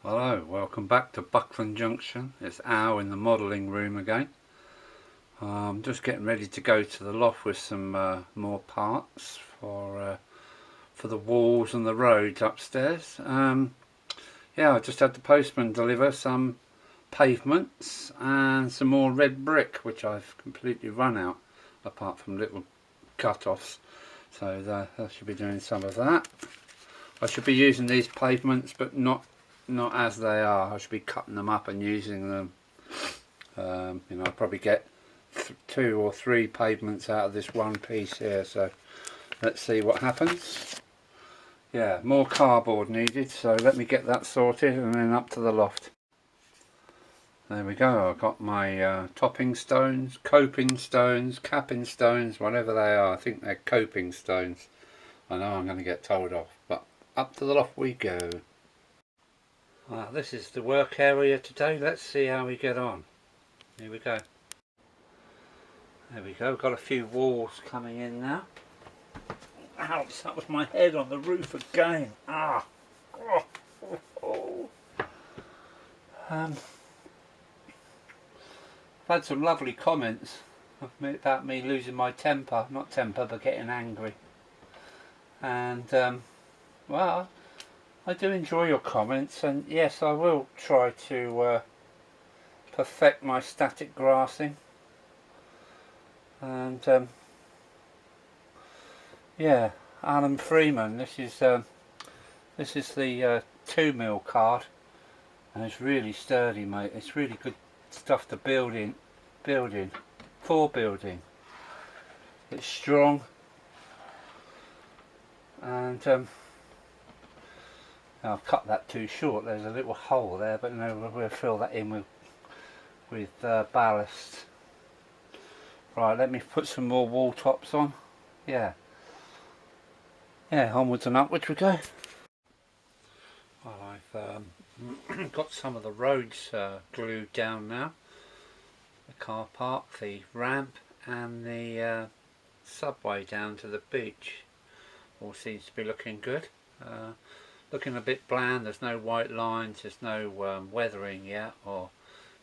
Hello, welcome back to Buckland Junction. It's Al in the modelling room again. I'm just getting ready to go to the loft with some more parts for the walls and the roads upstairs. Yeah, I just had the postman deliver some pavements and some more red brick, which I've completely run out, apart from little cut-offs. So I should be doing some of that. I should be using these pavements, but not as they are. I should be cutting them up and using them. You know, I'll probably get 2 or 3 pavements out of this one piece here, so let's see what happens. Yeah, more cardboard needed, so let me get that sorted and then up to the loft. There we go. I've got my topping stones, coping stones, capping stones, whatever they are. I think they're coping stones. I know I'm going to get told off, but up to the loft we go. This is the work area today. Let's see how we get on. Here we go. There we go. Got a few walls coming in now. Ouch, that was my head on the roof again. I've had some lovely comments about me losing my temper. Not temper, but getting angry. And well, I do enjoy your comments, and yes, I will try to perfect my static grassing. And yeah, Alan Freeman. This is the 2mm card, and it's really sturdy, mate. It's really good stuff to build in, for building. It's strong, and I've cut that too short. There's a little hole there, but no, we'll fill that in with ballast. Right, let me put some more wall tops on. Yeah, onwards and upwards we go. Well, I've got some of the roads glued down now. The car park, the ramp, and the subway down to the beach. All seems to be looking good. Looking a bit bland. There's no white lines, there's no weathering yet, but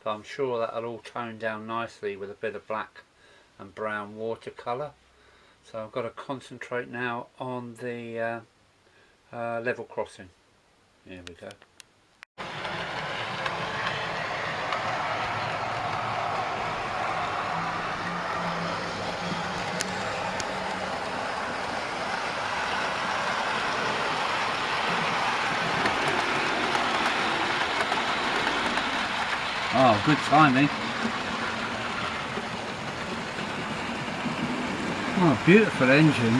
I'm sure that'll all tone down nicely with a bit of black and brown watercolour. So I've got to concentrate now on the level crossing. Here we go. Oh, good timing. Oh, beautiful engine.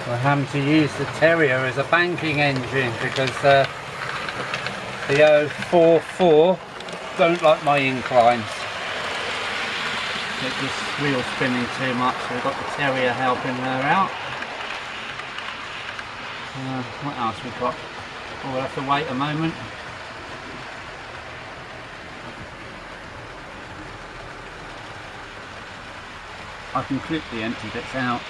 We're having to use the Terrier as a banking engine because the 044 don't like my inclines. Get this wheel spinning too much, so we've got the Terrier helping her out. What else we've got? Oh, we'll have to wait a moment. I can clip the empty bits out.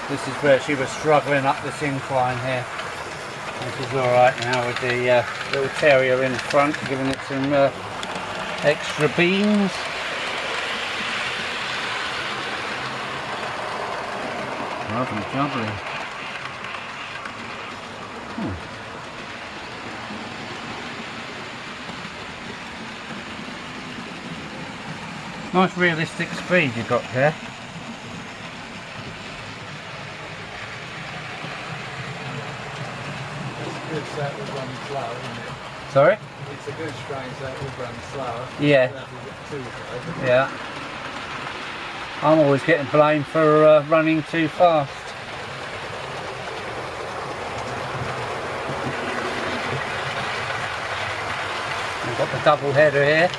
This is where she was struggling up this incline here. This is alright now with the little Terrier in front, giving it some extra beams. Lovely jubbly. Nice realistic speed you got there. So it would run slow, isn't it? Sorry? It's a good strain, so it would run slower. Yeah. Yeah. I'm always getting blamed for running too fast. We've got the double header here.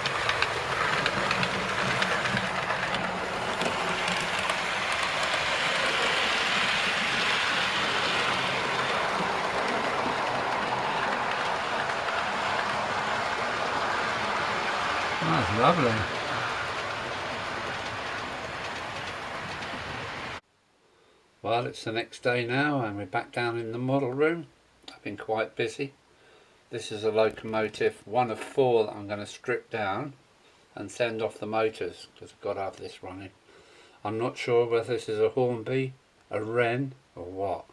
That's lovely. Well, it's the next day now and we're back down in the model room. I've been quite busy. This is a locomotive, one of 4 that I'm going to strip down and send off the motors because I've got to have this running. I'm not sure whether this is a Hornby, a Wren or what.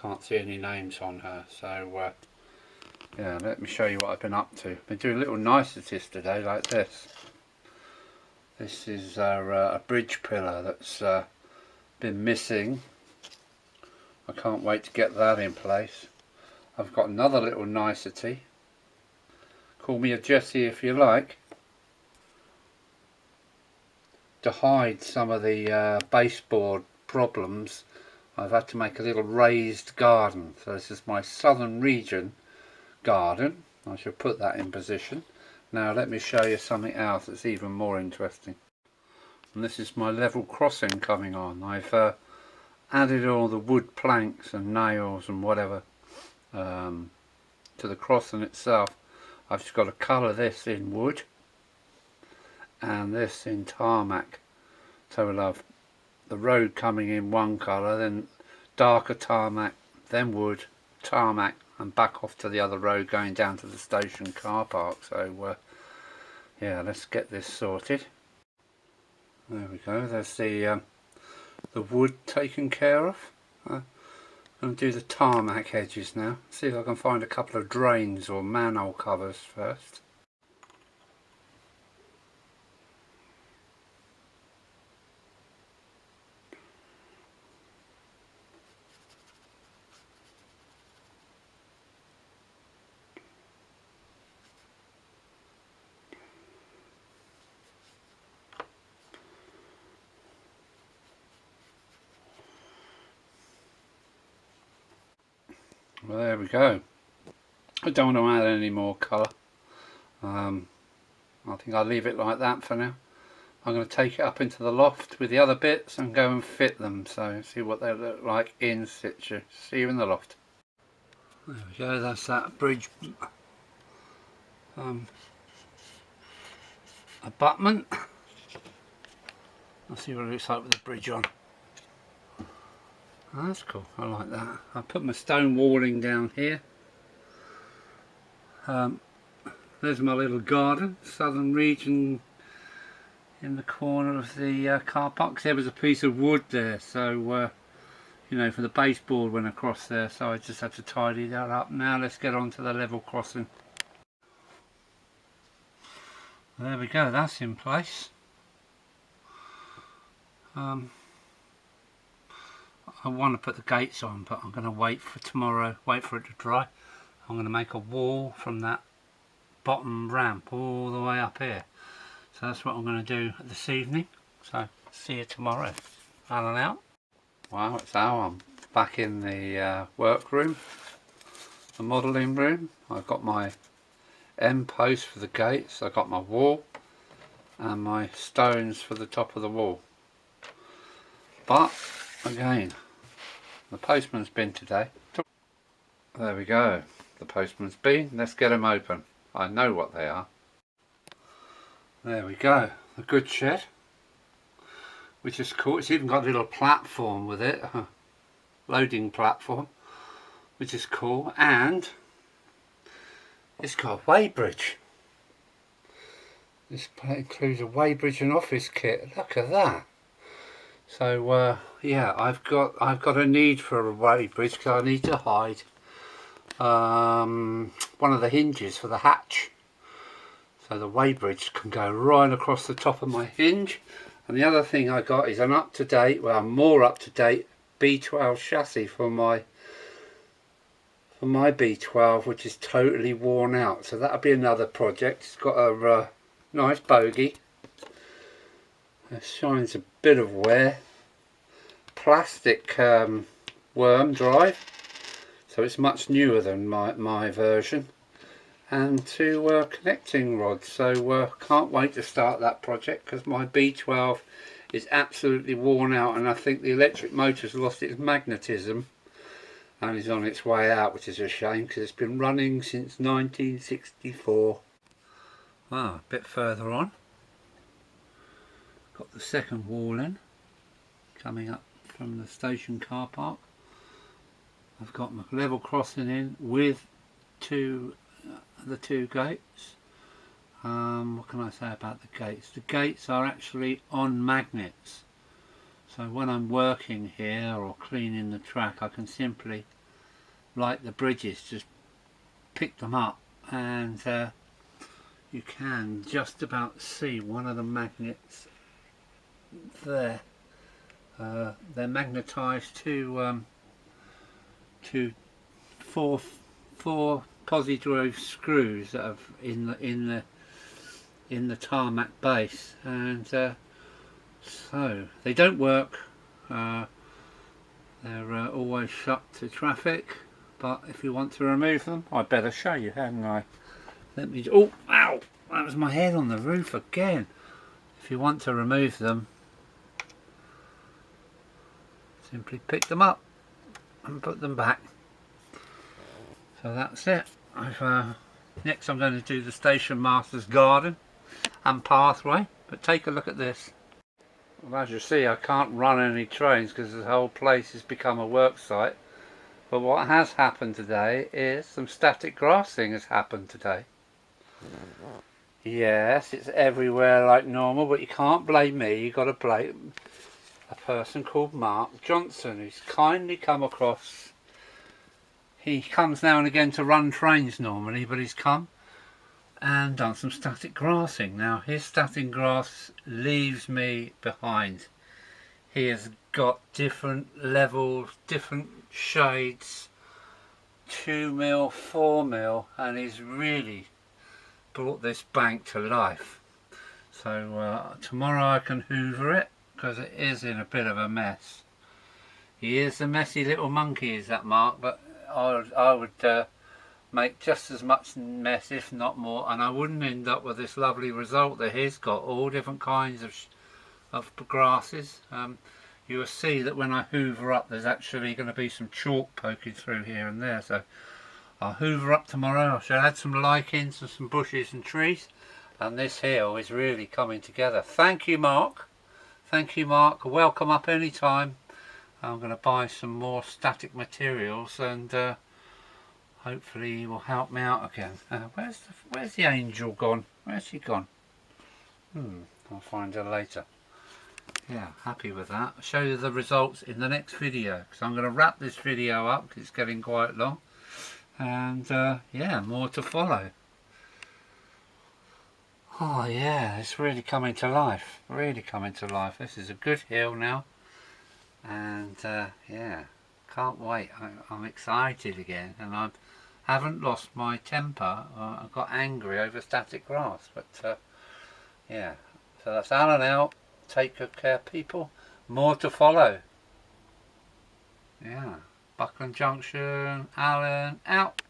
Can't see any names on her, so yeah, let me show you what I've been up to. Been doing little niceties today like this. This is a bridge pillar that's been missing. I can't wait to get that in place. I've got another little nicety. Call me a Jessie if you like. To hide some of the baseboard problems, I've had to make a little raised garden. So this is my southern region garden. I should put that in position. Now let me show you something else that's even more interesting. And this is my level crossing coming on. I've added all the wood planks and nails and whatever to the crossing itself. I've just got to colour this in wood and this in tarmac. So we'll have the road coming in one colour, then darker tarmac, then wood, tarmac, and back off to the other road going down to the station car park. So yeah, let's get this sorted. There we go, there's the wood taken care of. I'm going to do the tarmac edges now. See if I can find a couple of drains or manhole covers first. Well, there we go. I don't want to add any more colour. I think I'll leave it like that for now. I'm going to take it up into the loft with the other bits and go and fit them, so see what they look like in situ. See you in the loft. There we go, that's that bridge abutment. I'll see what it looks like with the bridge on. Oh, that's cool, I like that. I put my stone walling down here. There's my little garden, southern region in the corner of the car park. There was a piece of wood there, so you know, for the baseboard went across there, so I just had to tidy that up. Now let's get on to the level crossing. There we go, that's in place. I want to put the gates on, but I'm going to wait for tomorrow, wait for it to dry. I'm going to make a wall from that bottom ramp all the way up here. So that's what I'm going to do this evening. So see you tomorrow. Alan out. Wow, it's Al. I'm back in the workroom, the modelling room. I've got my end post for the gates, I've got my wall and my stones for the top of the wall. But again, the postman's been today. There we go, the postman's been. Let's get them open. I know what they are. There we go, the goods shed, which is cool. It's even got a little platform with it, loading platform, which is cool, and it's got a weighbridge. This includes a weighbridge and office kit. Look at that. So yeah, I've got a need for a weighbridge because I need to hide one of the hinges for the hatch. So the weighbridge can go right across the top of my hinge. And the other thing I got is an up-to-date, well, more up-to-date B12 chassis for my B12, which is totally worn out. So that'll be another project. It's got a nice bogie. It shines a bit of wear. Plastic worm drive, so it's much newer than my version. And 2 connecting rods, so can't wait to start that project because my B12 is absolutely worn out and I think the electric motor's lost its magnetism and is on its way out, which is a shame because it's been running since 1964. a bit further on, got the second wall in, coming up from the station car park. I've got my level crossing in with the two gates. What can I say about the gates? The gates are actually on magnets, so when I'm working here or cleaning the track, I can simply, like the bridges, just pick them up, and you can just about see one of the magnets there. They're magnetised to four positive screws that have in the tarmac base, and so they don't work. They're always shut to traffic, but if you want to remove them, I better show you, hadn't I? Let me. Oh, ow! That was my head on the roof again. If you want to remove them, simply pick them up and put them back. So that's it. Next I'm going to do the station master's garden and pathway, but take a look at this. Well, as you see, I can't run any trains because the whole place has become a work site, but what has happened today is some static grassing has happened today. Yes, it's everywhere like normal, but you can't blame me, you've got to blame a person called Mark Johnson, who's kindly come across. He comes now and again to run trains normally, but he's come and done some static grassing. Now his static grass leaves me behind. He has got different levels, different shades, 2mm, 4mm, and he's really brought this bank to life. So tomorrow I can hoover it, because it is in a bit of a mess. He is a messy little monkey, is that Mark, but I would make just as much mess, if not more, and I wouldn't end up with this lovely result that he's got, all different kinds of grasses. You will see that when I hoover up, there's actually going to be some chalk poking through here and there, so I'll hoover up tomorrow. I shall add some lichens and some bushes and trees, and this hill is really coming together. Thank you, Mark. Thank you, Mark. Welcome up any time. I'm going to buy some more static materials, and hopefully he will help me out again. Where's the angel gone? Where's she gone? I'll find her later. Yeah, happy with that. I'll show you the results in the next video, because I'm going to wrap this video up because it's getting quite long, and yeah, more to follow. Oh yeah, it's really coming to life, really coming to life. This is a good hill now, and yeah, can't wait. I'm excited again, and I haven't lost my temper. I got angry over static grass, but yeah, so that's Alan out. Take good care, people. More to follow. Yeah, Buckland Junction, Alan out.